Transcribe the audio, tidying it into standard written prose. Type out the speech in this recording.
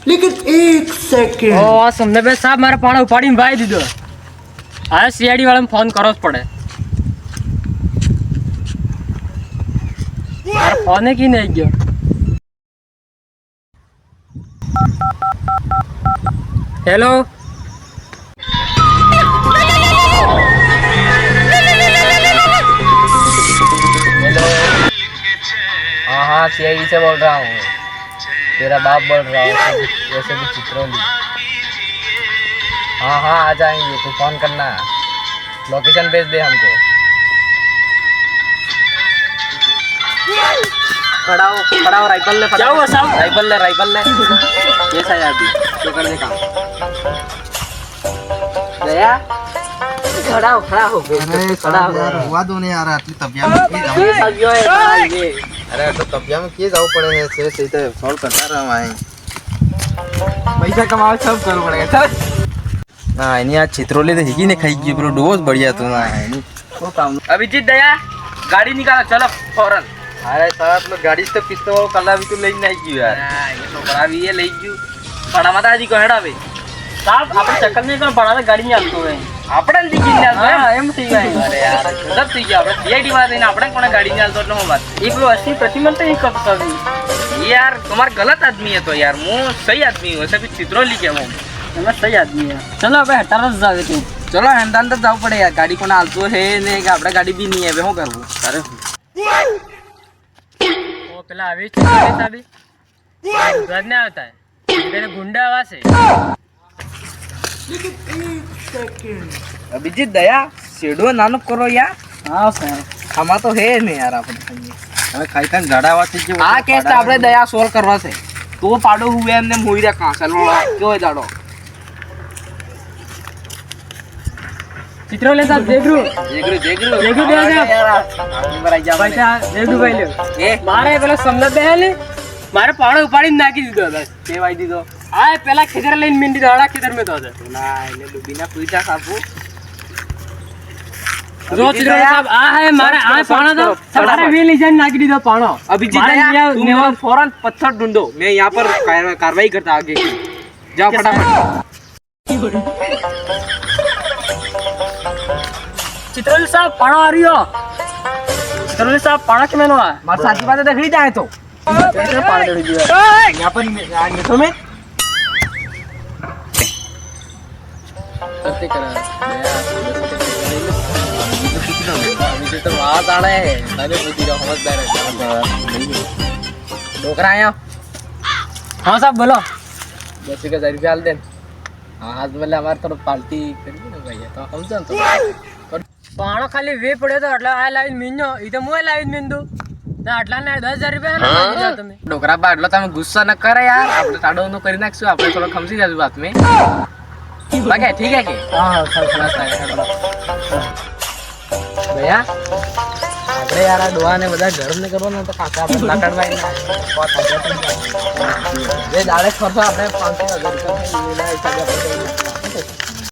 लेकिन एक सेकंड ઓ સમને બે સાહેબ મારે પાણો ઉપાડીને ભાઈ દીધો. આ સીઆઈડી વાળાને ફોન કરવો જ પડે. મારો ફોન કી નહીં ગયો. હેલો हाँ हाँ सीआईडी से बोल रहा हूँ। तेरा बाप बोल रहा है वैसे भी चित्रोली। हाँ हाँ आ जाएंगे, तू फोन करना, लोकेशन भेज दे हमको। खड़ा हो राइफल ले। क्या हुआ साहब? राइफल ले कैसा है अभी तो कर दे काम। गया खड़ा हो खड़ा हो यार हुआ दो नहीं यार आटली तबिया में की जाऊं अरे तो तबिया में की जाऊं पड़े है से सही तो सॉल्व करता रहा मैं पैसा कमाओ सब करो पड़ेगा। चल ना इनी आज चित्रोले तो हिगी ने खाई की ब्रो डोज बढ़िया तू ना इनी वो काम। अभिजीत दया गाड़ी निकालो चलो फौरन। अरे साहब लोग गाड़ी से पिस्तौल कला भी तो ले नहीं की यार ये तो बड़ा भी है ले गयो बड़ा माता जी को हेड़ा बे સાહેબ આપણે ચક્કર નહીં પણ ભણાવે ગાડી નહીં હાલતો હોય. આપણે દીકી ને હા એમ થઈ જાય. અરે યાર ગજબ થઈ ગયા આપણે સીઆઈડી માં થઈને આપણે કોને ગાડી ની હાલતો એટલે હું વાત એ પેલો અસલી પ્રતિમન તો એ કબ કરી यार तुम्हारा गलत आदमी है तो यार वो सही आदमी है वैसे भी चित्रोली के वो એમાં સહી આદમી છે. ચલો આપણે હટાર જ જાવે તું. चलो हेमदान तो जाओ पड़े यार गाड़ी कोने हालतो है ने कि આપણે ગાડી भी नहीं है बे હું કરવું તારે ઓ પેલા આવે છે સાહેબ ગુજરાત ને આવતા હે તેને ગુંડા આવા છે. अभिजीत दया शेडो नानो करो यार હા સાહેબ हमा तो है नहीं यार આપણે હવે ખાઈ ખાઈને ગાડા વાથી જે આ કેસ તો આપણે દયા સોલ્વ કરવા છે તો પાડો હુએ એમને મોઈ રે કાસલો કેવો દાડો ચિત્રો લે સાહેબ દેખરું જેગરું જેગરું દે દે यार आगे बढ़ जा પૈસા દેખરું ભાઈ લે ए મારે પેલો સમજ બે લે મારે પાણો ઉપાડીને નાખી દીધો બસ. सेवाई दी दो આ પેલા ખેતર લઈને મીંડી દો આડા ખેતર મેં તો હતો. ना इने डूबीना पूछा साबू જો ચિત્રો સાહેબ આ હે મારે આ પાણો તો તમારે વે લઈ જઈને નાખી દીધો પાણો. अभिजीत मारे दया लिया- तुम लिया- लोग फौरन पत्थर ढूंढो मैं यहाँ पर कार्रवाई करता आगे की जाओ फटाफट चित्रोली साहब पाणो आ रही हो. चित्रोली साहब पाणो के मैंने आ मार साथी बात देख ली जाए तो कैसे पाणो दे दिया. यहाँ पर मिठो में करते करा मुझे तो बात आ रहा है अरे बुद्धि का समझदार है डोकरा आया हाँ साहब बोलो. 10,000 रुपया हाल दे हाँ आज वाले हमारे तरफ पार्टी करेंगे ना भैया तो हम जानते પાણો ખાલી વે પડ્યો તો એટલે આ લાવીને મીંડો એ તો મુએ લાવીને મીંડું તો આટલા ને 10,000 રૂપિયા ના દીધા તમે. डोकरा बाटलो તમે गुस्सा न करे यार આપણે તાડો નો કરી નાખશું આપણે થોડો ખમસી જાજુ વાત में लगे ठीक है कि હા હા भैया આપણે યાર આ ડોહા ને બધા ગરમ ને કરવાનો તો કાકા આપણે લાકડવાઈ ના જે દાડે ખર્ચો આપણે 5,000 રૂપિયા લેના હિસાબે આપણે